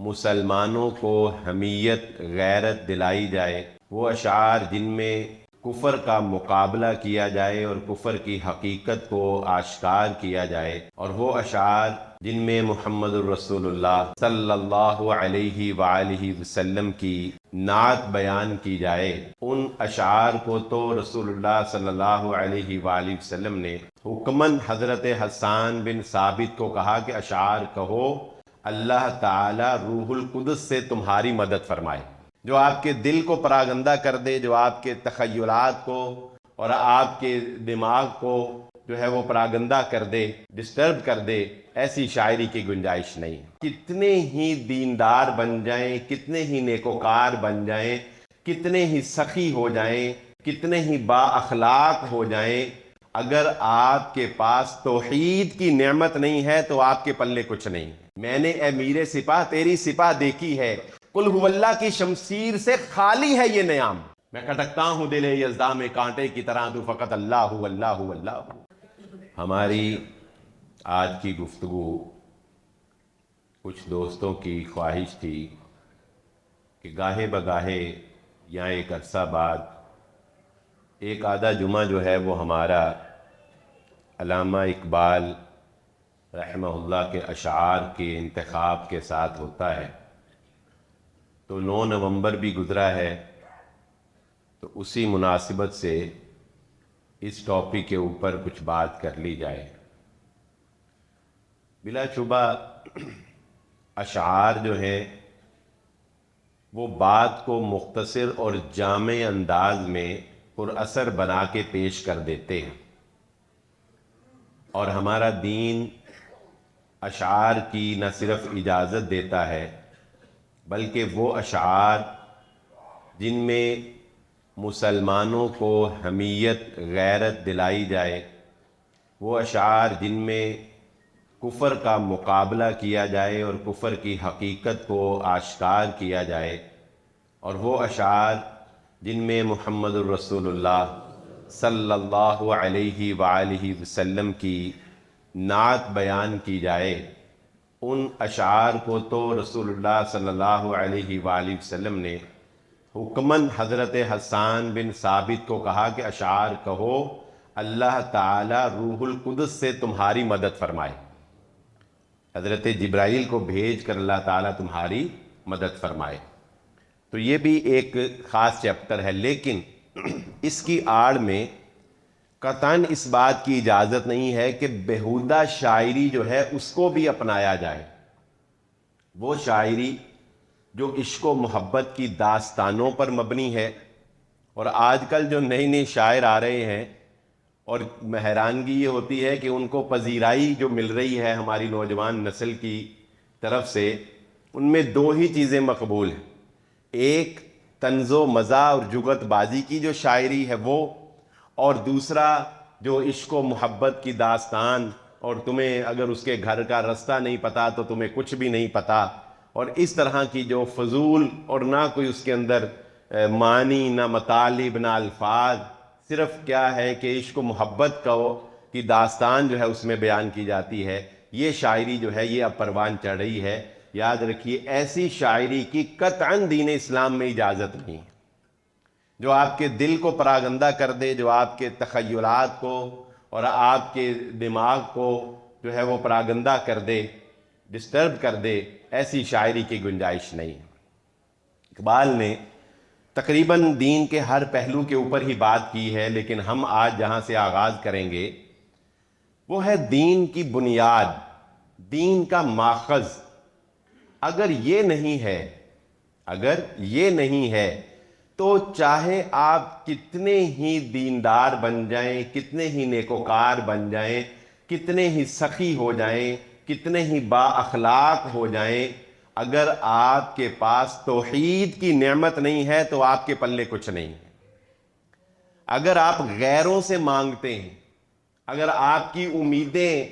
مسلمانوں کو حمیت غیرت دلائی جائے، وہ اشعار جن میں کفر کا مقابلہ کیا جائے اور کفر کی حقیقت کو آشکار کیا جائے، اور وہ اشعار جن میں محمد الرسول اللہ صلی اللہ علیہ وآلہ وسلم کی نعت بیان کی جائے۔ ان اشعار کو تو رسول اللہ صلی اللہ علیہ وآلہ وسلم نے حکماً حضرت حسان بن ثابت کو کہا کہ اشعار کہو، اللہ تعالی روح القدس سے تمہاری مدد فرمائے، جو آپ کے دل کو پراگندہ کر دے، جو آپ کے تخیلات کو اور آپ کے دماغ کو جو ہے وہ پراگندہ کر دے، ڈسٹرب کر دے، ایسی شاعری کی گنجائش نہیں۔ کتنے ہی دیندار بن جائیں، کتنے ہی نیکوکار بن جائیں، کتنے ہی سخی ہو جائیں، کتنے ہی با اخلاق ہو جائیں، اگر آپ کے پاس توحید کی نعمت نہیں ہے تو آپ کے پلے کچھ نہیں۔ میں نے اے میر سپاہ تیری سپاہ دیکھی ہے، قل ہو اللہ کی شمشیر سے خالی ہے یہ نیام، میں کھٹکتا ہوں دل یزداں میں کانٹے کی طرح، تو فقط اللہ اللہ اللہ۔ ہماری آج کی گفتگو کچھ دوستوں کی خواہش تھی کہ گاہے بگاہے یا ایک عرصہ بعد ایک آدھا جمعہ جو ہے وہ ہمارا علامہ اقبال رحمہ اللہ کے اشعار کے انتخاب کے ساتھ ہوتا ہے۔ تو 9 نومبر بھی گزرا ہے، تو اسی مناسبت سے اس ٹاپک کے اوپر کچھ بات کر لی جائے۔ بلا شبہ اشعار جو ہیں وہ بات کو مختصر اور جامع انداز میں پر اثر بنا کے پیش کر دیتے ہیں، اور ہمارا دین اشعار کی نہ صرف اجازت دیتا ہے بلکہ وہ اشعار جن میں مسلمانوں کو حمیت غیرت دلائی جائے، وہ اشعار جن میں کفر کا مقابلہ کیا جائے اور کفر کی حقیقت کو آشکار کیا جائے، اور وہ اشعار جن میں محمد الرسول اللہ صلی اللہ علیہ وآلہ وسلم کی نعت بیان کی جائے، ان اشعار کو تو رسول اللہ صلی اللہ علیہ وآلہ وسلم نے حکماً حضرت حسان بن ثابت کو کہا کہ اشعار کہو، اللہ تعالی روح القدس سے تمہاری مدد فرمائے۔ حضرت جبرائیل کو بھیج کر اللہ تعالیٰ تمہاری مدد فرمائے۔ تو یہ بھی ایک خاص چیپٹر ہے، لیکن اس کی آڑ میں قطعاً اس بات کی اجازت نہیں ہے کہ بیہودہ شاعری جو ہے اس کو بھی اپنایا جائے۔ وہ شاعری جو عشق و محبت کی داستانوں پر مبنی ہے، اور آج کل جو نئی نئی شاعر آ رہے ہیں، اور حیرانگی یہ ہوتی ہے کہ ان کو پذیرائی جو مل رہی ہے ہماری نوجوان نسل کی طرف سے، ان میں 2 ہی چیزیں مقبول ہیں۔ ایک طنز و مزاح اور جغت بازی کی جو شاعری ہے وہ، اور دوسرا جو عشق و محبت کی داستان، اور تمہیں اگر اس کے گھر کا رستہ نہیں پتا تو تمہیں کچھ بھی نہیں پتا، اور اس طرح کی جو فضول اور نہ کوئی اس کے اندر معنی، نہ مطالب، نہ الفاظ، صرف کیا ہے کہ عشق و محبت کی داستان جو ہے اس میں بیان کی جاتی ہے، یہ شاعری جو ہے یہ اب پروان چڑھ رہی ہے۔ یاد رکھیے ایسی شاعری کی قطعاً دین اسلام میں اجازت نہیں ہے، جو آپ کے دل کو پراگندہ کر دے، جو آپ کے تخیلات کو اور آپ کے دماغ کو جو ہے وہ پراگندہ کر دے، ڈسٹرب کر دے، ایسی شاعری کی گنجائش نہیں ہے۔ اقبال نے تقریباً دین کے ہر پہلو کے اوپر ہی بات کی ہے، لیکن ہم آج جہاں سے آغاز کریں گے وہ ہے دین کی بنیاد، دین کا ماخذ۔ اگر یہ نہیں ہے تو چاہے آپ کتنے ہی دیندار بن جائیں، کتنے ہی نیکوکار بن جائیں، کتنے ہی سخی ہو جائیں، کتنے ہی با اخلاق ہو جائیں، اگر آپ کے پاس توحید کی نعمت نہیں ہے تو آپ کے پلے کچھ نہیں ہے۔ اگر آپ غیروں سے مانگتے ہیں، اگر آپ کی امیدیں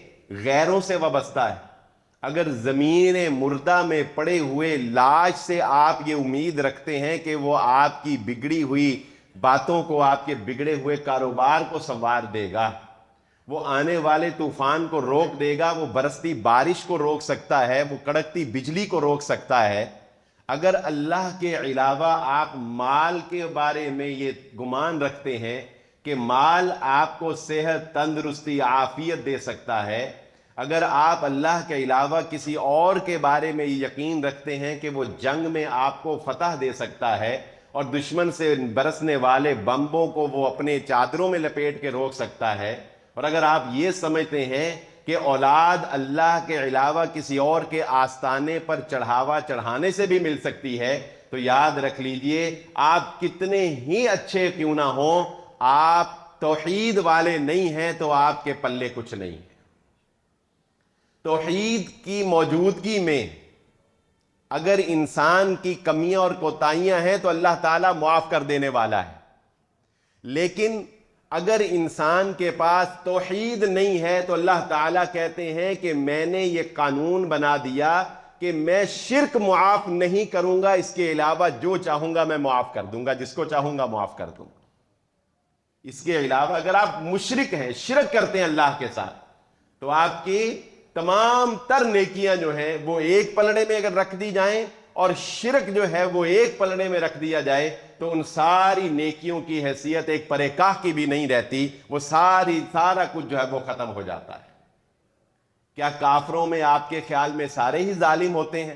غیروں سے وابستہ ہے، اگر زمین مردہ میں پڑے ہوئے لاش سے آپ یہ امید رکھتے ہیں کہ وہ آپ کی بگڑی ہوئی باتوں کو، آپ کے بگڑے ہوئے کاروبار کو سنوار دے گا، وہ آنے والے طوفان کو روک دے گا، وہ برستی بارش کو روک سکتا ہے، وہ کڑکتی بجلی کو روک سکتا ہے، اگر اللہ کے علاوہ آپ مال کے بارے میں یہ گمان رکھتے ہیں کہ مال آپ کو صحت، تندرستی، عافیت دے سکتا ہے، اگر آپ اللہ کے علاوہ کسی اور کے بارے میں یقین رکھتے ہیں کہ وہ جنگ میں آپ کو فتح دے سکتا ہے اور دشمن سے برسنے والے بمبوں کو وہ اپنے چادروں میں لپیٹ کے روک سکتا ہے، اور اگر آپ یہ سمجھتے ہیں کہ اولاد اللہ کے علاوہ کسی اور کے آستانے پر چڑھاوا چڑھانے سے بھی مل سکتی ہے، تو یاد رکھ لیجئے آپ کتنے ہی اچھے کیوں نہ ہوں، آپ توحید والے نہیں ہیں تو آپ کے پلے کچھ نہیں ہے۔ توحید کی موجودگی میں اگر انسان کی کمیاں اور کوتاہیاں ہیں تو اللہ تعالیٰ معاف کر دینے والا ہے، لیکن اگر انسان کے پاس توحید نہیں ہے تو اللہ تعالیٰ کہتے ہیں کہ میں نے یہ قانون بنا دیا کہ میں شرک معاف نہیں کروں گا، اس کے علاوہ جو چاہوں گا میں معاف کر دوں گا، جس کو چاہوں گا معاف کر دوں گا۔ اس کے علاوہ اگر آپ مشرک ہیں، شرک کرتے ہیں اللہ کے ساتھ، تو آپ کی تمام تر نیکیاں جو ہیں وہ ایک پلڑے میں اگر رکھ دی جائیں اور شرک جو ہے وہ ایک پلڑے میں رکھ دیا جائے تو ان ساری نیکیوں کی حیثیت ایک پرے کاہ کی بھی نہیں رہتی، وہ سارا کچھ جو ہے وہ ختم ہو جاتا ہے۔ کیا کافروں میں آپ کے خیال میں سارے ہی ظالم ہوتے ہیں؟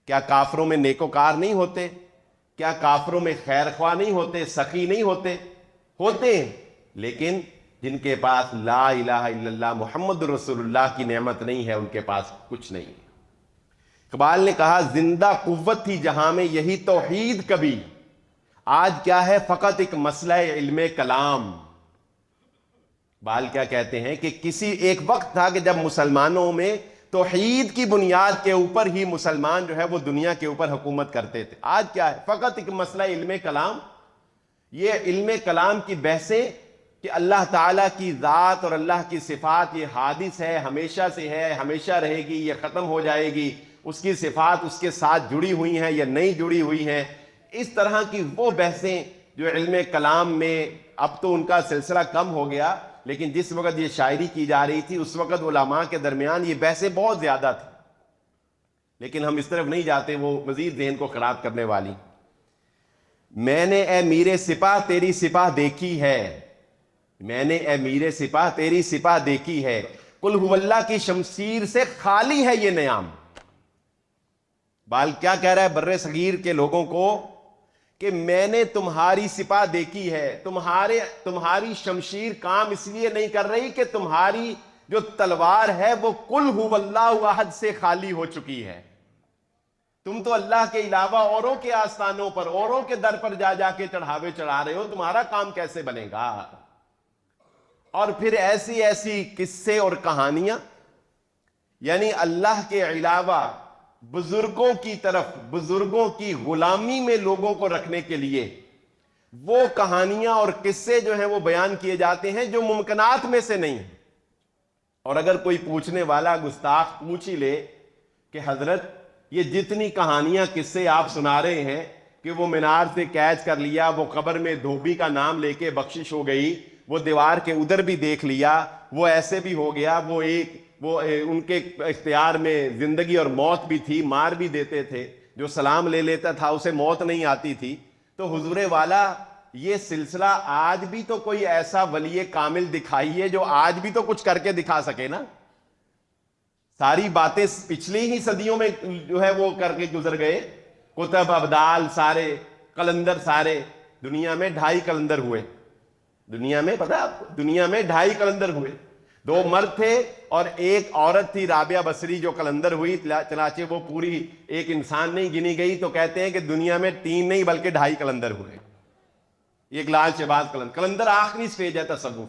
کیا کافروں میں نیکوکار نہیں ہوتے؟ کیا کافروں میں خیر خواہ نہیں ہوتے، سخی نہیں ہوتے؟ ہوتے ہیں، لیکن جن کے پاس لا الہ الا اللہ محمد رسول اللہ کی نعمت نہیں ہے ان کے پاس کچھ نہیں ہے۔ اقبال نے کہا زندہ قوت تھی جہاں میں یہی توحید کبھی، آج کیا ہے فقط ایک مسئلہ علم کلام۔ اقبال کیا کہتے ہیں کہ کسی ایک وقت تھا کہ جب مسلمانوں میں توحید کی بنیاد کے اوپر ہی مسلمان جو ہے وہ دنیا کے اوپر حکومت کرتے تھے، آج کیا ہے فقط ایک مسئلہ علم کلام۔ یہ علم کلام کی بحثیں کہ اللہ تعالیٰ کی ذات اور اللہ کی صفات یہ حادث ہے، ہمیشہ سے ہے، ہمیشہ رہے گی، یہ ختم ہو جائے گی، اس کی صفات اس کے ساتھ جڑی ہوئی ہیں یا نہیں جڑی ہوئی ہیں، اس طرح کی وہ بحثیں جو علم کلام میں اب تو ان کا سلسلہ کم ہو گیا، لیکن جس وقت یہ شاعری کی جا رہی تھی اس وقت علماء کے درمیان یہ بحثیں بہت زیادہ تھیں، لیکن ہم اس طرف نہیں جاتے، وہ مزید ذہن کو خراب کرنے والی۔ میں نے اے میر سپاہ تیری سپاہ دیکھی ہے، میں نے اے میر سپاہ تیری سپاہ دیکھی ہے، قل هو اللہ کی شمشیر سے خالی ہے یہ نیام۔ بال کیا کہہ رہا ہے بر صغیر کے لوگوں کو کہ میں نے تمہاری سپاہ دیکھی ہے، تمہاری شمشیر کام اس لیے نہیں کر رہی کہ تمہاری جو تلوار ہے وہ قل هو اللہ احد سے خالی ہو چکی ہے، تم تو اللہ کے علاوہ اوروں کے آستانوں پر، اوروں کے در پر جا جا کے چڑھاوے چڑھا رہے ہو، تمہارا کام کیسے بنے گا؟ اور پھر ایسی ایسی قصے اور کہانیاں، یعنی اللہ کے علاوہ بزرگوں کی طرف، بزرگوں کی غلامی میں لوگوں کو رکھنے کے لیے وہ کہانیاں اور قصے جو ہیں وہ بیان کیے جاتے ہیں جو ممکنات میں سے نہیں ہیں۔ اور اگر کوئی پوچھنے والا گستاخ پوچھ ہی لے کہ حضرت یہ جتنی کہانیاں قصے آپ سنا رہے ہیں کہ وہ مینار سے کیچ کر لیا، وہ قبر میں دھوبی کا نام لے کے بخشش ہو گئی، وہ دیوار کے ادھر بھی دیکھ لیا، وہ ایسے بھی ہو گیا، وہ ان کے اختیار میں زندگی اور موت بھی تھی، مار بھی دیتے تھے، جو سلام لے لیتا تھا اسے موت نہیں آتی تھی، تو حضور والا یہ سلسلہ آج بھی تو کوئی ایسا ولی کامل دکھائیے جو آج بھی تو کچھ کر کے دکھا سکے نا۔ ساری باتیں پچھلی ہی صدیوں میں جو ہے وہ کر کے گزر گئے، کتب ابدال سارے، قلندر سارے، دنیا میں 2.5 قلندر ہوئے، دنیا میں پتہ آپ کو، دنیا میں 2.5 قلندر ہوئے، 2 مرد تھے اور ایک عورت تھی رابعہ بصری جو قلندر ہوئی، چنانچہ وہ پوری ایک انسان نہیں گنی گئی، تو کہتے ہیں کہ دنیا میں 3 نہیں بلکہ 2.5 قلندر ہوئے۔ ایک لال شہباز قلندر آخری سٹیج ہے تصوف،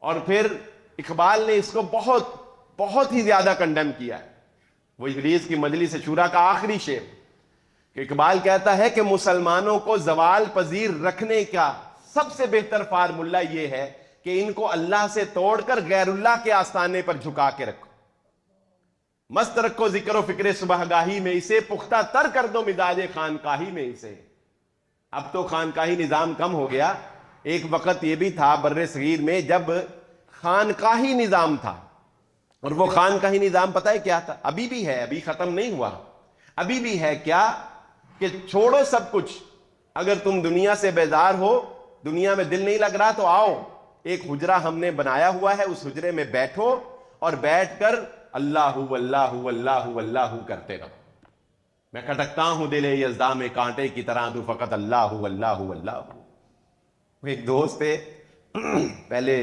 اور پھر اقبال نے اس کو بہت ہی زیادہ کنڈیم کیا ہے۔ وہ ابلیس کی مجلس شورا کا آخری شعر کہ اقبال کہتا ہے کہ مسلمانوں کو زوال پذیر رکھنے کا سب سے بہتر فارمولہ یہ ہے کہ ان کو اللہ سے توڑ کر غیر اللہ کے آستانے پر جھکا کے رکھو، مست رکھو ذکر و فکر صبح گاہی میں اسے، پختہ تر کر دو مزاج خانقاہی میں اسے۔ اب تو خانقاہی نظام کم ہو گیا، ایک وقت یہ بھی تھا بر صغیر میں جب خانقاہی نظام تھا، اور وہ خانقاہی نظام پتہ ہے کیا تھا؟ ابھی بھی ہے، ابھی ختم نہیں ہوا، ابھی بھی ہے کیا کہ چھوڑو سب کچھ، اگر تم دنیا سے بیزار ہو، دنیا میں دل نہیں لگ رہا تو آؤ، ایک حجرہ ہم نے بنایا ہوا ہے، اس حجرے میں بیٹھو اور بیٹھ کر اللہ اللہ اللہ اللہ کرتے رہو۔ میں کھٹکتا ہوں دل یزداں میں کانٹے کی طرح، تو فقط اللہ اللہ اللہ۔ ایک دوست تھے، پہلے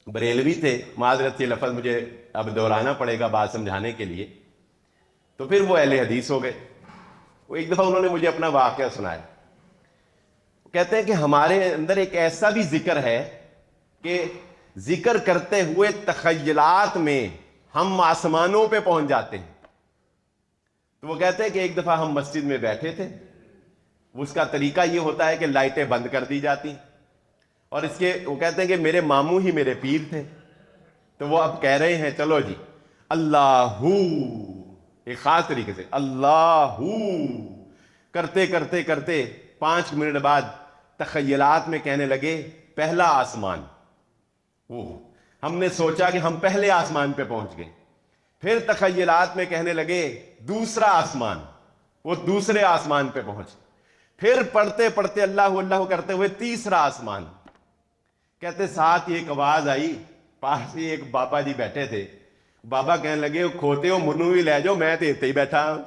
بریلوی تھے، معذرت یہ لفظ مجھے اب دہرانا پڑے گا بات سمجھانے کے لیے، تو پھر وہ اہل حدیث ہو گئے۔ وہ ایک دفعہ انہوں نے مجھے اپنا واقعہ سنایا، کہتے ہیں کہ ہمارے اندر ایک ایسا بھی ذکر ہے کہ ذکر کرتے ہوئے تخیلات میں ہم آسمانوں پہ پہنچ جاتے ہیں۔ تو وہ کہتے ہیں کہ ایک دفعہ ہم مسجد میں بیٹھے تھے، اس کا طریقہ یہ ہوتا ہے کہ لائٹیں بند کر دی جاتی، اور وہ کہتے ہیں کہ میرے ماموں ہی میرے پیر تھے، تو وہ اب کہہ رہے ہیں چلو جی اللہ، ایک خاص طریقے سے اللہ کرتے کرتے کرتے 5 منٹ بعد تخیلات میں کہنے لگے پہلا آسمان۔ ہم نے سوچا کہ ہم پہلے آسمان پہ پہنچ گئے، پھر تخیلات میں کہنے لگے دوسرا آسمان، وہ دوسرے آسمان پہ پہنچ، پھر پڑھتے پڑھتے اللہ اللہ کرتے ہوئے تیسرا آسمان۔ کہتے ساتھ ہی ایک آواز آئی، پاس ہی ایک بابا جی بیٹھے تھے، بابا کہنے لگے کھوتے ہو منو بھی لے جاؤ، میں تو اتنے ہی بیٹھا ہوں۔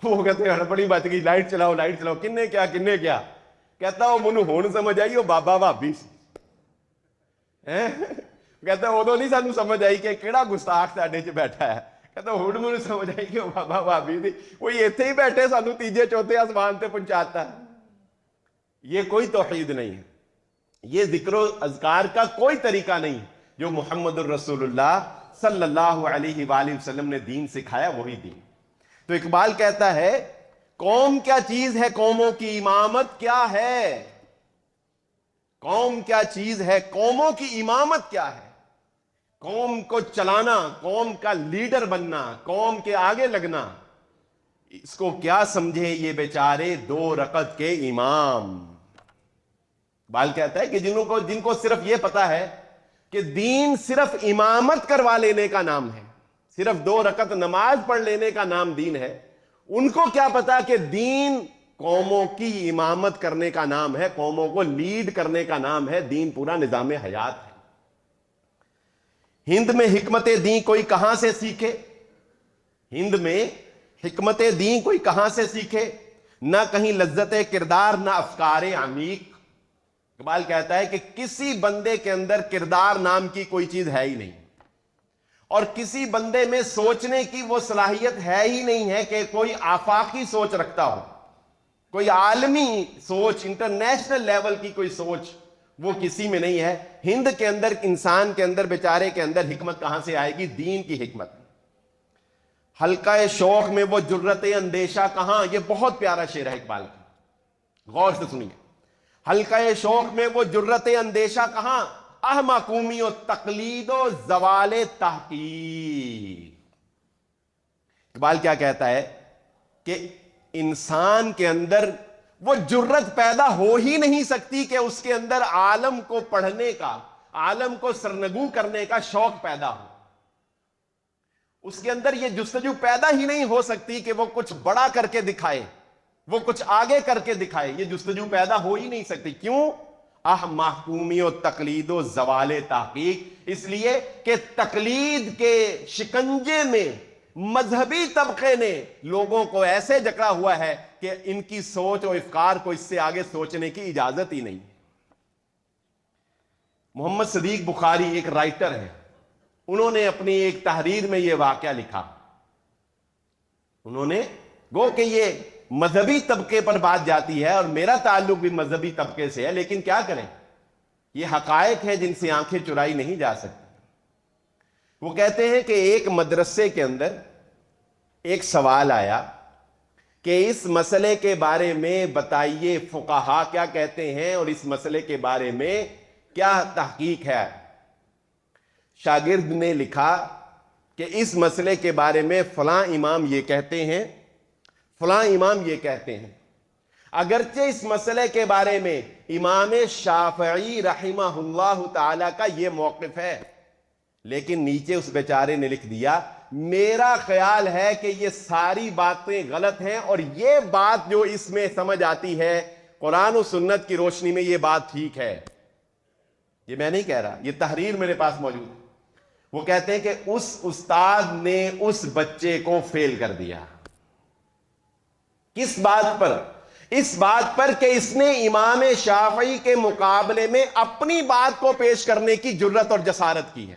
وہ کہتے ہڑبڑی بچ گئی، لائٹ چلاؤ لائٹ چلاؤ، کنے کیا کنے کیا؟ کہتا وہ منو ہون سمجھ آئی، وہ بابا بھابی سی۔ کہتا ادو نہیں سانو سمجھ آئی کہ کیڑا گستاخ ساڈے چ بیٹھا ہے، کہتا ہن مجھے سمجھ آئی کہ وہ بابا بھابی تھی، وہی اتنے ہی بیٹھے سانو تیجے چوتھے آسمان تے پہنچاتا ہے۔ یہ کوئی توحید نہیں ہے، یہ ذکر و اذکار کا کوئی طریقہ نہیں، جو محمد الرسول اللہ صلی اللہ علیہ وآلہ وسلم نے دین سکھایا وہی دین۔ تو اقبال کہتا ہے قوم کیا چیز ہے، قوموں کی امامت کیا ہے؟ قوم کیا چیز ہے، قوموں کی امامت کیا ہے؟ قوم کو چلانا، قوم کا لیڈر بننا، قوم کے آگے لگنا، اس کو کیا سمجھے یہ بیچارے 2 رکعت کے امام۔ اقبال کہتا ہے کہ جن کو صرف یہ پتا ہے کہ دین صرف امامت کروا لینے کا نام ہے، صرف 2 رکعت نماز پڑھ لینے کا نام دین ہے، ان کو کیا پتا کہ دین قوموں کی امامت کرنے کا نام ہے، قوموں کو لیڈ کرنے کا نام ہے، دین پورا نظام حیات ہے۔ ہند میں حکمت دین کوئی کہاں سے سیکھے؟ ہند میں حکمت دین کوئی کہاں سے سیکھے؟ نہ کہیں لذت کردار، نہ افکار عمیق۔ اقبال کہتا ہے کہ کسی بندے کے اندر کردار نام کی کوئی چیز ہے ہی نہیں، اور کسی بندے میں سوچنے کی وہ صلاحیت ہے ہی نہیں ہے کہ کوئی آفاقی سوچ رکھتا ہو، کوئی عالمی سوچ، انٹرنیشنل لیول کی کوئی سوچ وہ کسی میں نہیں ہے۔ ہند کے اندر، انسان کے اندر، بیچارے کے اندر حکمت کہاں سے آئے گی؟ دین کی حکمت۔ حلقہ شوق میں وہ جرت اندیشہ کہاں؟ یہ بہت پیارا شعر ہے اقبال کا، غور سے سنیے۔ حلقہ شوق میں وہ جرت اندیشہ کہاں؟ محکومی و تقلید و زوال تحقیق۔ اقبال کیا کہتا ہے کہ انسان کے اندر وہ جرت پیدا ہو ہی نہیں سکتی کہ اس کے اندر عالم کو پڑھنے کا، عالم کو سرنگو کرنے کا شوق پیدا ہو۔ اس کے اندر یہ جستجو پیدا ہی نہیں ہو سکتی کہ وہ کچھ بڑا کر کے دکھائے، وہ کچھ آگے کر کے دکھائے، یہ جستجو پیدا ہو ہی نہیں سکتی۔ کیوں؟ محکومی و تقلید و زوال تحقیق، اس لیے کہ تقلید کے شکنجے میں مذہبی طبقے نے لوگوں کو ایسے جکڑا ہوا ہے کہ ان کی سوچ و افکار کو اس سے آگے سوچنے کی اجازت ہی نہیں۔ محمد صدیق بخاری ایک رائٹر ہے، انہوں نے اپنی ایک تحریر میں یہ واقعہ لکھا۔ انہوں نے گو کہ یہ مذہبی طبقے پر بات جاتی ہے اور میرا تعلق بھی مذہبی طبقے سے ہے، لیکن کیا کریں، یہ حقائق ہے جن سے آنکھیں چرائی نہیں جا سکتی۔ وہ کہتے ہیں کہ ایک مدرسے کے اندر ایک سوال آیا کہ اس مسئلے کے بارے میں بتائیے فقہا کیا کہتے ہیں اور اس مسئلے کے بارے میں کیا تحقیق ہے۔ شاگرد نے لکھا کہ اس مسئلے کے بارے میں فلاں امام یہ کہتے ہیں، فلاں امام یہ کہتے ہیں۔ اگرچہ اس مسئلے کے بارے میں امام شافعی رحمہ اللہ تعالی کا یہ موقف ہے، لیکن نیچے اس بیچارے نے لکھ دیا میرا خیال ہے کہ یہ ساری باتیں غلط ہیں، اور یہ بات جو اس میں سمجھ آتی ہے قرآن و سنت کی روشنی میں یہ بات ٹھیک ہے۔ یہ میں نہیں کہہ رہا، یہ تحریر میرے پاس موجود ہے۔ وہ کہتے ہیں کہ اس استاد نے اس بچے کو فیل کر دیا۔ کس بات پر؟ اس بات پر کہ اس نے امام شافعی کے مقابلے میں اپنی بات کو پیش کرنے کی جرت اور جسارت کی ہے۔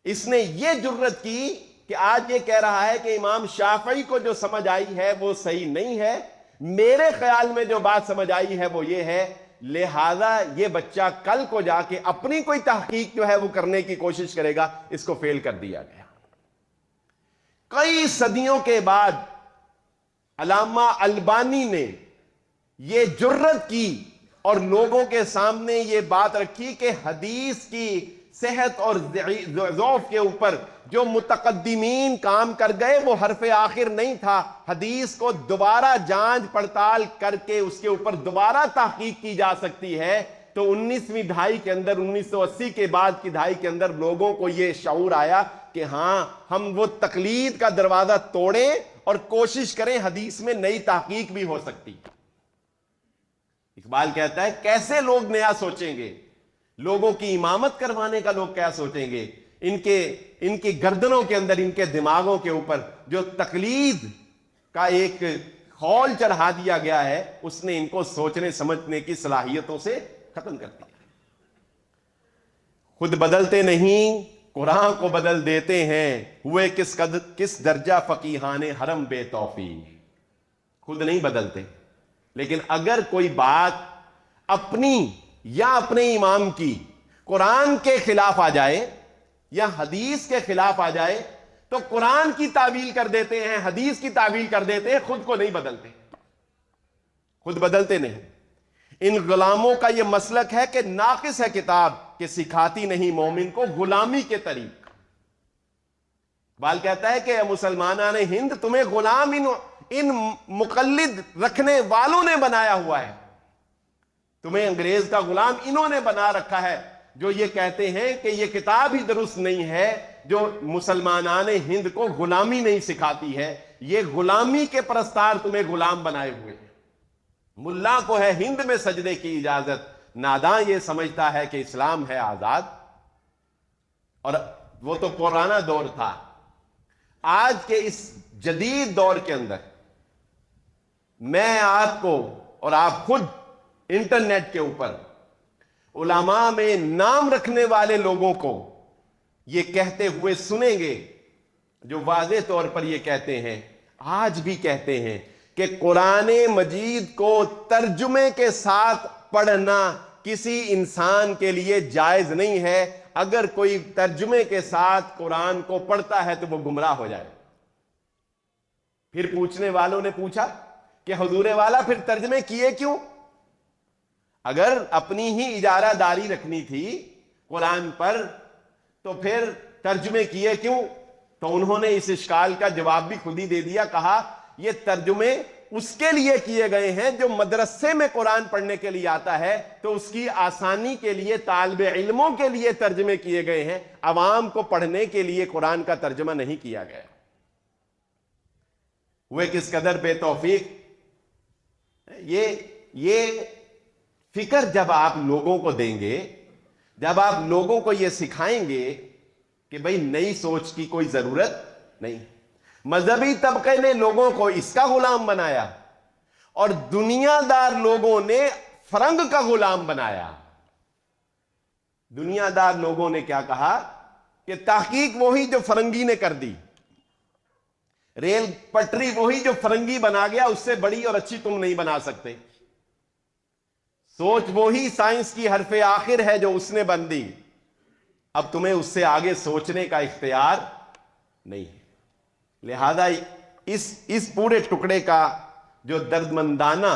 اس نے یہ جرت کی کہ آج یہ کہہ رہا ہے کہ امام شافعی کو جو سمجھ آئی ہے وہ صحیح نہیں ہے، میرے خیال میں جو بات سمجھ آئی ہے وہ یہ ہے، لہذا یہ بچہ کل کو جا کے اپنی کوئی تحقیق جو ہے وہ کرنے کی کوشش کرے گا، اس کو فیل کر دیا گیا۔ کئی صدیوں کے بعد علامہ البانی نے یہ جرت کی اور لوگوں کے سامنے یہ بات رکھی کہ حدیث کی صحت اور ضعف کے اوپر جو متقدمین کام کر گئے وہ حرف آخر نہیں تھا، حدیث کو دوبارہ جانچ پڑتال کر کے اس کے اوپر دوبارہ تحقیق کی جا سکتی ہے۔ تو 19ویں دہائی کے اندر، 1980 کے بعد کی دہائی کے اندر لوگوں کو یہ شعور آیا کہ ہاں ہم وہ تقلید کا دروازہ توڑیں اور کوشش کریں حدیث میں نئی تحقیق بھی ہو سکتی۔ اقبال کہتا ہے کیسے لوگ نیا سوچیں گے، لوگوں کی امامت کروانے کا لوگ کیا سوچیں گے، ان کی گردنوں کے اندر، ان کے دماغوں کے اوپر جو تقلید کا ایک خول چڑھا دیا گیا ہے اس نے ان کو سوچنے سمجھنے کی صلاحیتوں سے ختم کر دیا۔ خود بدلتے نہیں قرآن کو بدل دیتے ہیں، ہوئے کس درجہ فقیہان حرم بے توفیق۔ خود نہیں بدلتے، لیکن اگر کوئی بات اپنی یا اپنے امام کی قرآن کے خلاف آ جائے یا حدیث کے خلاف آ جائے تو قرآن کی تعویل کر دیتے ہیں، حدیث کی تعویل کر دیتے ہیں، خود کو نہیں بدلتے، خود بدلتے نہیں۔ ان غلاموں کا یہ مسلک ہے کہ ناقص ہے کتاب کہ سکھاتی نہیں مومن کو غلامی کے طریق۔ اقبال کہتا ہے کہ اے مسلمانان ہند، تمہیں غلام ان مقلد رکھنے والوں نے بنایا ہوا ہے، تمہیں انگریز کا غلام انہوں نے بنا رکھا ہے جو یہ کہتے ہیں کہ یہ کتاب ہی درست نہیں ہے، جو مسلمانان ہند کو غلامی نہیں سکھاتی ہے، یہ غلامی کے پرستار تمہیں غلام بنائے ہوئے ہیں۔ ملا کو ہے ہند میں سجدے کی اجازت، ناداں یہ سمجھتا ہے کہ اسلام ہے آزاد۔ اور وہ تو پرانا دور تھا۔ آج کے اس جدید دور کے اندر میں آپ کو اور آپ خود انٹرنیٹ کے اوپر علماء میں نام رکھنے والے لوگوں کو یہ کہتے ہوئے سنیں گے جو واضح طور پر یہ کہتے ہیں، آج بھی کہتے ہیں کہ قرآن مجید کو ترجمے کے ساتھ پڑھنا کسی انسان کے لیے جائز نہیں ہے، اگر کوئی ترجمے کے ساتھ قرآن کو پڑھتا ہے تو وہ گمراہ ہو جائے۔ پھر پوچھنے والوں نے پوچھا کہ حضور والا پھر ترجمے کیے کیوں؟ اگر اپنی ہی اجارہ داری رکھنی تھی قرآن پر تو پھر ترجمے کیے کیوں؟ تو انہوں نے اس اشکال کا جواب بھی خود ہی دے دیا، کہا یہ ترجمے اس کے لیے کیے گئے ہیں جو مدرسے میں قرآن پڑھنے کے لیے آتا ہے تو اس کی آسانی کے لیے طالب علموں کے لیے ترجمے کیے گئے ہیں، عوام کو پڑھنے کے لیے قرآن کا ترجمہ نہیں کیا گیا۔ وہ کس قدر بے توفیق۔ یہ فکر جب آپ لوگوں کو دیں گے، جب آپ لوگوں کو یہ سکھائیں گے کہ بھئی نئی سوچ کی کوئی ضرورت نہیں۔ مذہبی طبقے نے لوگوں کو اس کا غلام بنایا اور دنیا دار لوگوں نے فرنگ کا غلام بنایا۔ دنیا دار لوگوں نے کیا کہا کہ تحقیق وہی جو فرنگی نے کر دی، ریل پٹری وہی جو فرنگی بنا گیا، اس سے بڑی اور اچھی تم نہیں بنا سکتے۔ سوچ وہی سائنس کی حرف آخر ہے جو اس نے بن دی، اب تمہیں اس سے آگے سوچنے کا اختیار نہیں ہے۔ لہذا اس پورے ٹکڑے کا جو درد مندانہ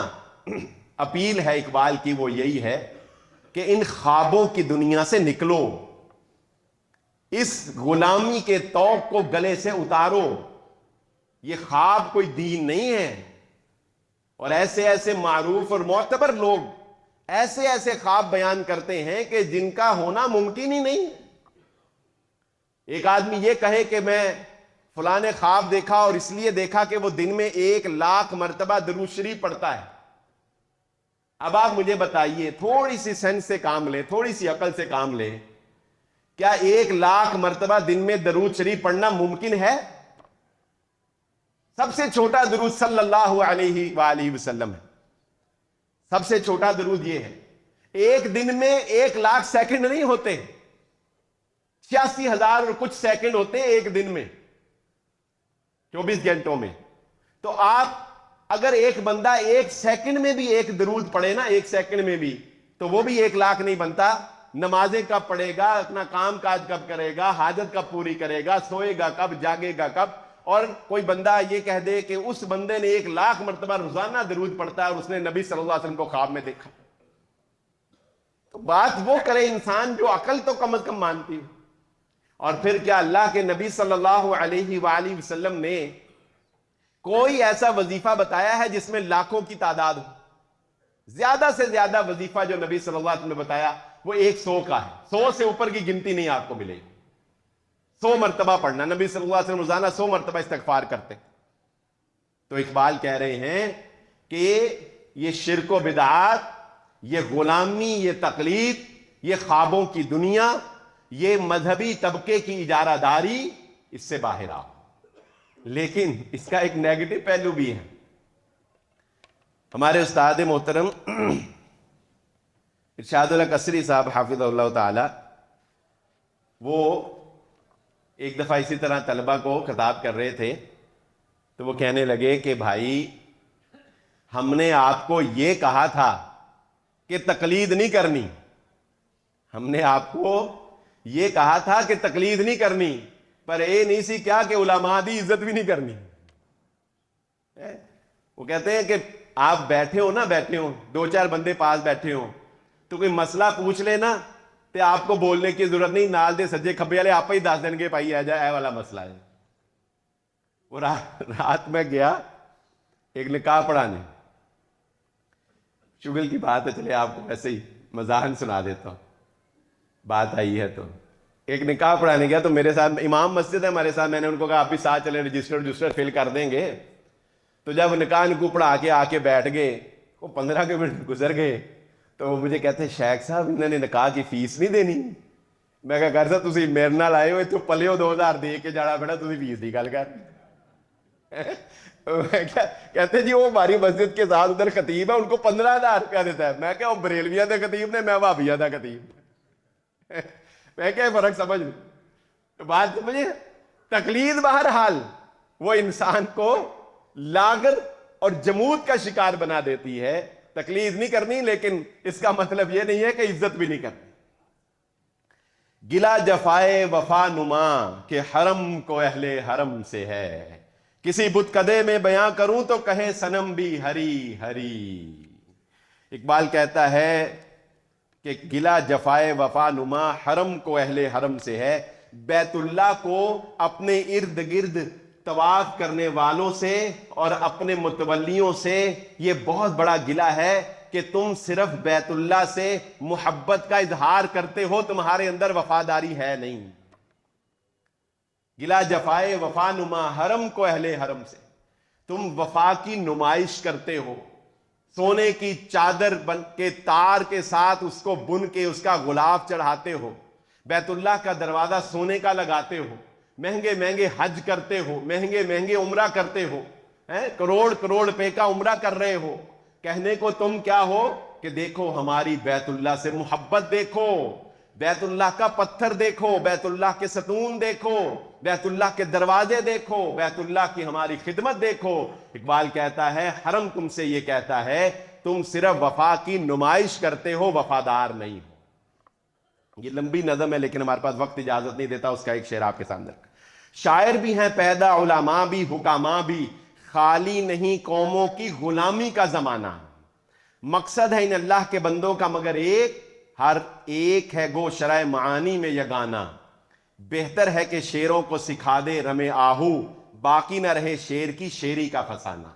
اپیل ہے اقبال کی وہ یہی ہے کہ ان خوابوں کی دنیا سے نکلو، اس غلامی کے طوق کو گلے سے اتارو۔ یہ خواب کوئی دین نہیں ہے، اور ایسے ایسے معروف اور معتبر لوگ ایسے ایسے خواب بیان کرتے ہیں کہ جن کا ہونا ممکن ہی نہیں ہے۔ ایک آدمی یہ کہے کہ میں فلاں نے خواب دیکھا اور اس لیے دیکھا کہ وہ دن میں 1,00,000 مرتبہ درود شریف پڑھتا ہے۔ اب آپ مجھے بتائیے، تھوڑی سی سینس سے کام لیں، تھوڑی سی عقل سے کام لیں، کیا 1,00,000 مرتبہ دن میں درود شریف پڑھنا ممکن ہے؟ سب سے چھوٹا درود صلی اللہ علیہ وآلہ وسلم ہے، سب سے چھوٹا درود یہ ہے۔ ایک دن میں 1,00,000 سیکنڈ نہیں ہوتے، 86,000 اور کچھ سیکنڈ ہوتے ہیں ایک دن میں، 24 گھنٹوں میں۔ تو آپ اگر ایک بندہ 1 سیکنڈ میں بھی ایک درود پڑھے نا، 1 سیکنڈ میں بھی، تو وہ بھی 1,00,000 نہیں بنتا۔ نمازیں کب پڑھے گا، اپنا کام کاج کب کرے گا، حاجت کب پوری کرے گا، سوئے گا کب، جاگے گا کب؟ اور کوئی بندہ یہ کہہ دے کہ اس بندے نے 1,00,000 مرتبہ روزانہ درود پڑھتا ہے اور اس نے نبی صلی اللہ علیہ وسلم کو خواب میں دیکھا، تو بات وہ کرے انسان جو عقل تو کم از کم مانتی ہو۔ اور پھر کیا اللہ کے نبی صلی اللہ علیہ وآلہ وسلم نے کوئی ایسا وظیفہ بتایا ہے جس میں لاکھوں کی تعداد ہو؟ زیادہ سے زیادہ وظیفہ جو نبی صلی اللہ علیہ وسلم نے بتایا وہ 100 کا ہے، 100 سے اوپر کی گنتی نہیں آپ کو ملے گی۔ 100 مرتبہ پڑھنا، نبی صلی اللہ علیہ وسلم روزانہ 100 مرتبہ استغفار کرتے۔ تو اقبال کہہ رہے ہیں کہ یہ شرک و بدعات، یہ غلامی، یہ تقلید، یہ خوابوں کی دنیا، یہ مذہبی طبقے کی اجارہ داری، اس سے باہر آؤ۔ لیکن اس کا ایک نیگیٹو پہلو بھی ہے۔ ہمارے استاد محترم ارشاد اللہ قصری صاحب حافظ اللہ تعالی، وہ ایک دفعہ اسی طرح طلبہ کو خطاب کر رہے تھے، تو وہ کہنے لگے کہ بھائی ہم نے آپ کو یہ کہا تھا کہ تقلید نہیں کرنی، ہم نے آپ کو یہ کہا تھا کہ تقلید نہیں کرنی، پر اے نہیں سی کیا کہ علماء دی عزت بھی نہیں کرنی۔ وہ کہتے ہیں کہ آپ بیٹھے ہو نا، بیٹھے ہو 2-4 بندے پاس بیٹھے ہو، تو کوئی مسئلہ پوچھ لے نا تو آپ کو بولنے کی ضرورت نہیں، نال دے سجے کھبے والے آپ ہی دس دیں گے بھائی اے والا مسئلہ ہے۔ وہ رات میں گیا ایک نکاح پڑھانے، شغل کی بات ہے، چلے آپ کو ویسے ہی مزاحن سنا دیتا ہوں، بات آئی ہے۔ تو ایک نکاح پڑھانے گیا، تو میرے ساتھ امام مسجد ہے ہمارے ساتھ، میں نے ان کو کہا آپ بھی ساتھ چلیں، رجسٹر فل کر دیں گے۔ تو جب نکاح کو پڑھا کے آ کے بیٹھ گئے، وہ 15 کے منٹ گزر گئے، تو وہ مجھے کہتے ہیں شیخ صاحب انہوں نے نکاح کی فیس نہیں دینی۔ میں کہا گھر صاحب تسی میرے نال آئے ہو، تو پلے ہو 2,000 دے کے جانا بیٹا، تسی فیس دی گل کر۔ کہتے جی وہ ہماری مسجد کے ساتھ ادھر خطیب ہے، ان کو 15,000 روپیہ دیتا ہے۔ میں کہا وہ بریلویاں دے خطیب نے، میں وہابیاں دا خطیب۔ میں کیا فرق سمجھ لوں؟ تو بات سمجھے، تقلید بہرحال وہ انسان کو لاغر اور جمود کا شکار بنا دیتی ہے۔ تقلید نہیں کرنی، لیکن اس کا مطلب یہ نہیں ہے کہ عزت بھی نہیں کرنی۔ گلا جفائے وفا نما کہ حرم کو اہل حرم سے ہے، کسی بت کدے میں بیاں کروں تو کہے صنم بھی ہری ہری۔ اقبال کہتا ہے کہ گلا جفائے وفا نما حرم کو اہل حرم سے ہے، بیت اللہ کو اپنے ارد گرد طواف کرنے والوں سے اور اپنے متولیوں سے یہ بہت بڑا گلہ ہے کہ تم صرف بیت اللہ سے محبت کا اظہار کرتے ہو، تمہارے اندر وفاداری ہے نہیں۔ گلا جفائے وفا نما حرم کو اہل حرم سے، تم وفا کی نمائش کرتے ہو، سونے کی چادر بن کے تار کے ساتھ اس کو بن کے اس کا غلاف چڑھاتے ہو، بیت اللہ کا دروازہ سونے کا لگاتے ہو، مہنگے مہنگے حج کرتے ہو، مہنگے مہنگے عمرہ کرتے ہو، کروڑ کروڑ روپے کا عمرہ کر رہے ہو۔ کہنے کو تم کیا ہو کہ دیکھو ہماری بیت اللہ سے محبت دیکھو، بیت اللہ کا پتھر دیکھو، بیت اللہ کے ستون دیکھو، بیت اللہ کے دروازے دیکھو، بیت اللہ کی ہماری خدمت دیکھو۔ اقبال کہتا ہے حرم تم سے یہ کہتا ہے تم صرف وفا کی نمائش کرتے ہو، وفادار نہیں ہو۔ یہ لمبی نظم ہے لیکن ہمارے پاس وقت اجازت نہیں دیتا، اس کا ایک شعر آپ کے سامنے رکھا۔ شاعر بھی ہیں پیدا، علماء بھی، حکماء بھی، خالی نہیں قوموں کی غلامی کا زمانہ۔ مقصد ہے ان اللہ کے بندوں کا مگر ایک، ہر ایک ہے گو شرع معانی میں یگانہ۔ بہتر ہے کہ شیروں کو سکھا دے رمے آہو، باقی نہ رہے شیر کی شیری کا فسانہ۔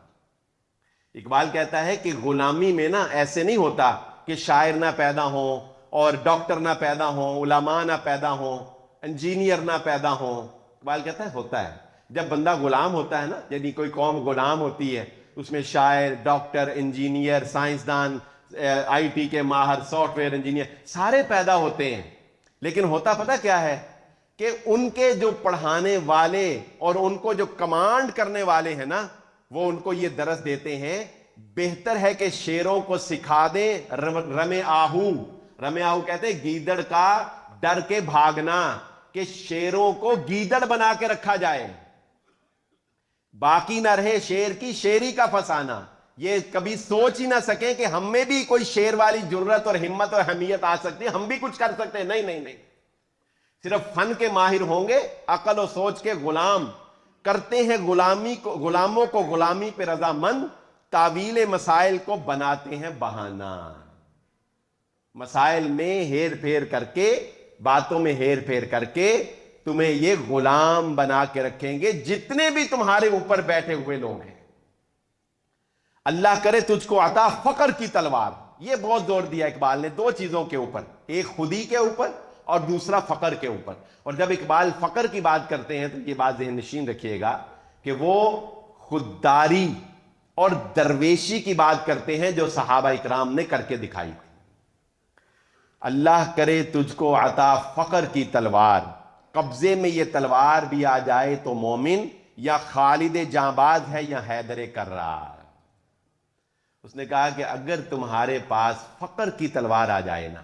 اقبال کہتا ہے کہ غلامی میں نا ایسے نہیں ہوتا کہ شاعر نہ پیدا ہوں اور ڈاکٹر نہ پیدا ہوں، علماء نہ پیدا ہوں، انجینئر نہ پیدا ہوں۔ اقبال کہتا ہے ہوتا ہے، جب بندہ غلام ہوتا ہے نا، یعنی کوئی قوم غلام ہوتی ہے، اس میں شاعر، ڈاکٹر، انجینئر، سائنسدان، آئی ٹی کے ماہر، سافٹ ویئر انجینئر سارے پیدا ہوتے ہیں، لیکن ہوتا پتہ کیا ہے کہ ان کے جو پڑھانے والے اور ان کو جو کمانڈ کرنے والے ہیں نا، وہ ان کو یہ درس دیتے ہیں، بہتر ہے کہ شیروں کو سکھا دیں رمے آہو۔ رمے آہو کہتے ہیں گیدڑ کا ڈر کے بھاگنا، کہ شیروں کو گیدڑ بنا کے رکھا جائے، باقی نہ رہے شیر کی شیری کا فسانہ۔ یہ کبھی سوچ ہی نہ سکیں کہ ہم میں بھی کوئی شیر والی جرت اور ہمت اور حمیت آ سکتی ہے، ہم بھی کچھ کر سکتے ہیں۔ نہیں نہیں نہیں، صرف فن کے ماہر ہوں گے، عقل و سوچ کے غلام کرتے ہیں غلامی کو، غلاموں کو غلامی پہ رضامند، تعویل مسائل کو بناتے ہیں بہانہ۔ مسائل میں ہیر پھیر کر کے، باتوں میں ہیر پھیر کر کے تمہیں یہ غلام بنا کے رکھیں گے، جتنے بھی تمہارے اوپر بیٹھے ہوئے لوگ ہیں۔ اللہ کرے تجھ کو عطا فقر کی تلوار، یہ بہت زور دیا اقبال نے دو چیزوں کے اوپر، ایک خودی کے اوپر اور دوسرا فقر کے اوپر۔ اور جب اقبال فقر کی بات کرتے ہیں تو یہ بات ذہن نشین رکھیے گا کہ وہ خودداری اور درویشی کی بات کرتے ہیں جو صحابہ اکرام نے کر کے دکھائی تھی۔ اللہ کرے تجھ کو عطا فقر کی تلوار، قبضے میں یہ تلوار بھی آ جائے تو مومن، یا خالد جانباز ہے یا حیدر کرار۔ اس نے کہا کہ اگر تمہارے پاس فقر کی تلوار آ جائے نا،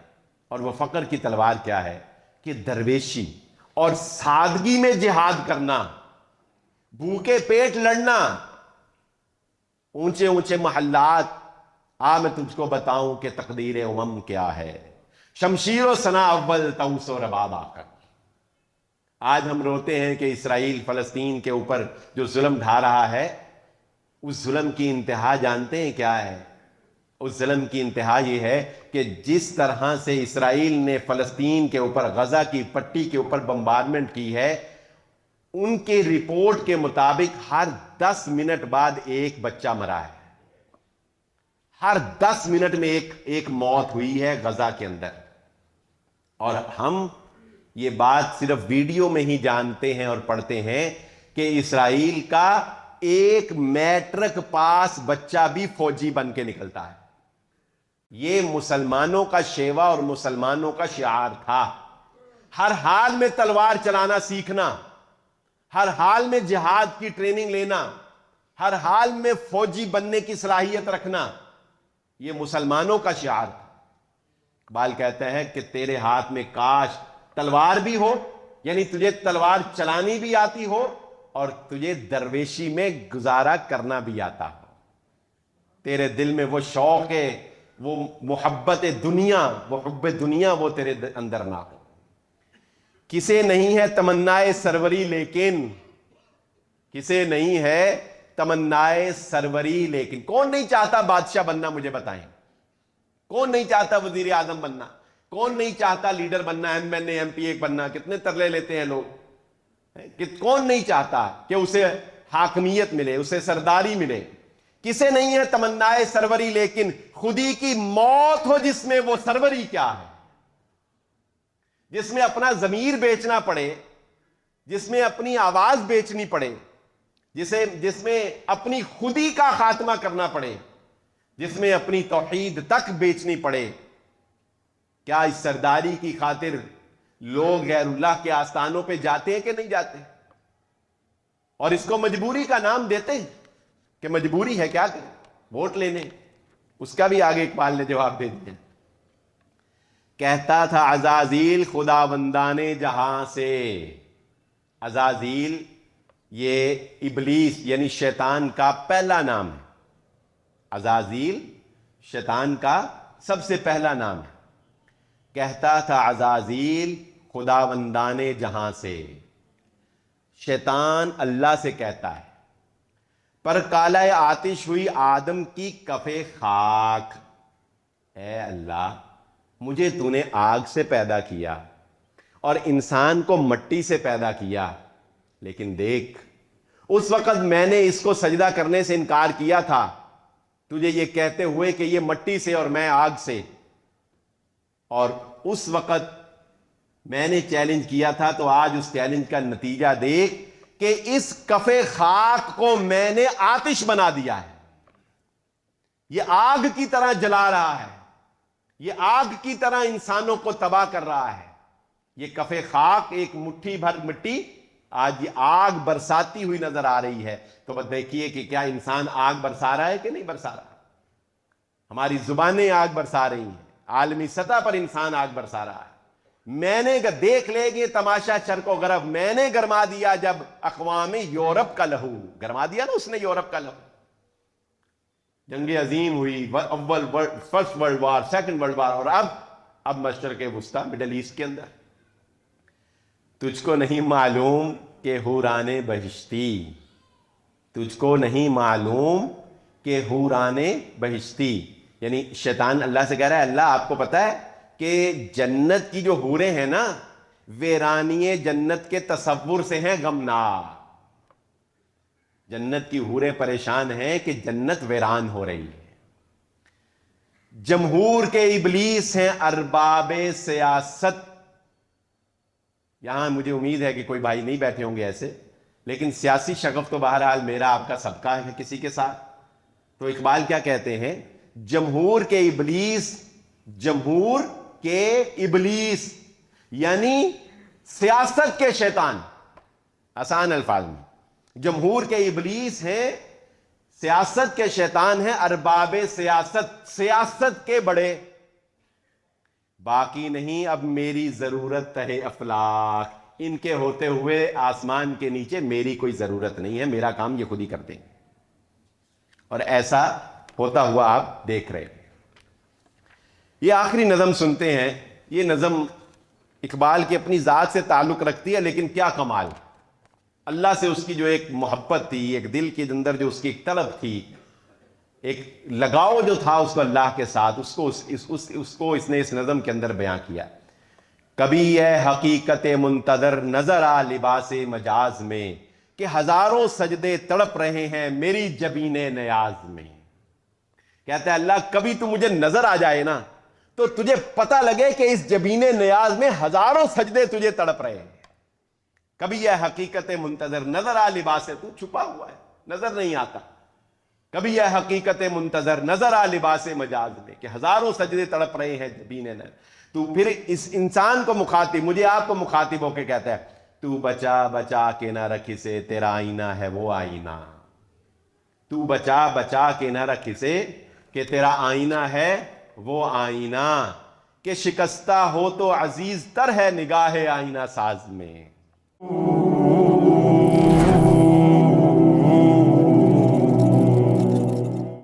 اور وہ فقر کی تلوار کیا ہے کہ درویشی اور سادگی میں جہاد کرنا، بھوکے پیٹ لڑنا، اونچے اونچے محلات، میں تجھ کو بتاؤں کہ تقدیر امم کیا ہے، شمشیر و سنا اول توس و رباب آ کر۔ آج ہم روتے ہیں کہ اسرائیل فلسطین کے اوپر جو ظلم ڈھا رہا ہے، اس ظلم کی انتہا جانتے ہیں کیا ہے؟ اس ظلم کی انتہا یہ ہے کہ جس طرح سے اسرائیل نے فلسطین کے اوپر، غزہ کی پٹی کے اوپر بمبارمنٹ کی ہے، ان کے رپورٹ کے مطابق ہر 10 منٹ بعد ایک بچہ مرا ہے، ہر 10 منٹ میں ایک موت ہوئی ہے غزہ کے اندر۔ اور ہم یہ بات صرف ویڈیو میں ہی جانتے ہیں اور پڑھتے ہیں کہ اسرائیل کا ایک میٹرک پاس بچہ بھی فوجی بن کے نکلتا ہے۔ یہ مسلمانوں کا شیوا اور مسلمانوں کا شعار تھا، ہر حال میں تلوار چلانا سیکھنا، ہر حال میں جہاد کی ٹریننگ لینا، ہر حال میں فوجی بننے کی صلاحیت رکھنا، یہ مسلمانوں کا شعار تھا۔ اقبال کہتا ہے کہ تیرے ہاتھ میں کاش تلوار بھی ہو، یعنی تجھے تلوار چلانی بھی آتی ہو اور تجھے درویشی میں گزارا کرنا بھی آتا ہو، تیرے دل میں وہ شوق ہے، وہ محبت دنیا، وہ حب دنیا وہ تیرے اندر نہ ہو۔ کسے نہیں ہے تمنائے سروری لیکن، کسے نہیں ہے تمنائے سروری لیکن، کون نہیں چاہتا بادشاہ بننا؟ مجھے بتائیں، کون نہیں چاہتا وزیر اعظم بننا؟ کون نہیں چاہتا لیڈر بننا، ایم این اے، ایم پی ایک بننا؟ کتنے ترلے لیتے ہیں لوگ، کون نہیں چاہتا کہ اسے حاکمیت ملے، اسے سرداری ملے؟ کسے نہیں ہے تمنائے سروری لیکن، خودی کی موت ہو جس میں وہ سروری کیا ہے، جس میں اپنا ضمیر بیچنا پڑے، جس میں اپنی آواز بیچنی پڑے، جس میں اپنی خودی کا خاتمہ کرنا پڑے، جس میں اپنی توحید تک بیچنی پڑے۔ کیا اس سرداری کی خاطر لوگ غیر اللہ کے آستانوں پہ جاتے ہیں کہ نہیں جاتے؟ اور اس کو مجبوری کا نام دیتے ہیں کہ مجبوری ہے، کیا کریں، ووٹ لینے۔ اس کا بھی آگے اقبال نے جواب دے دیا۔ کہتا تھا عزازیل خداوندان جہاں سے، عزازیل یہ ابلیس یعنی شیطان کا پہلا نام ہے، عزازیل شیطان کا سب سے پہلا نام ہے۔ کہتا تھا عزازیل خداوندان جہاں سے، شیطان اللہ سے کہتا ہے، پر کالہ آتش ہوئی آدم کی کف خاک، اے اللہ مجھے تو نے آگ سے پیدا کیا اور انسان کو مٹی سے پیدا کیا، لیکن دیکھ اس وقت میں نے اس کو سجدہ کرنے سے انکار کیا تھا، تجھے یہ کہتے ہوئے کہ یہ مٹی سے اور میں آگ سے، اور اس وقت میں نے چیلنج کیا تھا، تو آج اس چیلنج کا نتیجہ دیکھ کہ اس کفے خاک کو میں نے آتش بنا دیا ہے، یہ آگ کی طرح جلا رہا ہے، یہ آگ کی طرح انسانوں کو تباہ کر رہا ہے۔ یہ کفے خاک، ایک مٹھی بھر مٹی، آج یہ آگ برساتی ہوئی نظر آ رہی ہے۔ تو بس دیکھیے کہ کیا انسان آگ برسا رہا ہے کہ نہیں برسا رہا؟ ہماری زبانیں آگ برسا رہی ہیں، عالمی سطح پر انسان آگ برسا رہا ہے۔ میں نے دیکھ لے گے تماشا چرک و غرب، میں نے گرما دیا جب اقوام یورپ کا لہو، گرما دیا نا اس نے یورپ کا لہو۔ جنگ عظیم ہوئی، first world war, second world war, اور اب مشرق وسطی، مڈل ایسٹ کے اندر۔ تجھ کو نہیں معلوم کہ حوران بہشتی، تجھ کو نہیں معلوم کہ حوران بہشتی، یعنی شیطان اللہ سے کہہ رہا ہے اللہ آپ کو پتا ہے کہ جنت کی جو حوریں ہیں نا، ویرانی جنت کے تصور سے ہیں غمناک۔ جنت کی حوریں پریشان ہیں کہ جنت ویران ہو رہی ہے۔ جمہور کے ابلیس ہیں ارباب سیاست۔ یہاں مجھے امید ہے کہ کوئی بھائی نہیں بیٹھے ہوں گے ایسے، لیکن سیاسی شغف تو بہرحال میرا آپ کا سب کا ہے کسی کے ساتھ۔ تو اقبال کیا کہتے ہیں؟ جمہور کے ابلیس، جمہور کے ابلیس یعنی سیاست کے شیطان، آسان الفاظ میں جمہور کے ابلیس ہیں، سیاست کے شیطان ہیں، ارباب سیاست، سیاست کے بڑے۔ باقی نہیں اب میری ضرورت ہے افلاک، ان کے ہوتے ہوئے آسمان کے نیچے میری کوئی ضرورت نہیں ہے، میرا کام یہ خود ہی کر دیں گے۔ اور ایسا ہوتا ہوا آپ دیکھ رہے ہیں۔ یہ آخری نظم سنتے ہیں۔ یہ نظم اقبال کی اپنی ذات سے تعلق رکھتی ہے، لیکن کیا کمال، اللہ سے اس کی جو ایک محبت تھی، ایک دل کے اندر جو اس کی ایک طلب تھی، ایک لگاؤ جو تھا اس کو اللہ کے ساتھ، اس کو اس نے اس نظم کے اندر بیان کیا۔ کبھی یہ حقیقت منتظر نظر آ لباس مجاز میں، کہ ہزاروں سجدے تڑپ رہے ہیں میری جبین نیاز میں۔ کہتا ہے اللہ کبھی تو مجھے نظر آ جائے نا، تو تجھے پتہ لگے کہ اس جبین نیاز میں ہزاروں سجدے تجھے تڑپ رہے ہیں۔ کبھی یہ حقیقت منتظر نظر آ لباس، تو چھپا ہوا ہے، نظر نہیں آتا۔ کبھی یہ حقیقت منتظر نظر آ لباس مجاز میں، کہ ہزاروں سجدے تڑپ رہے ہیں جبین نیاز۔ تو پھر اس انسان کو مخاطب، مجھے آپ کو مخاطب ہو کے کہتا ہے تو بچا بچا کے نہ رکھ اسے، تیرا آئینہ ہے وہ آئینہ۔ تو بچا بچا کے نہ رکھ اسے، کہ تیرا آئینہ ہے وہ آئینہ، کہ شکستہ ہو تو عزیز تر ہے نگاہ آئینہ ساز میں۔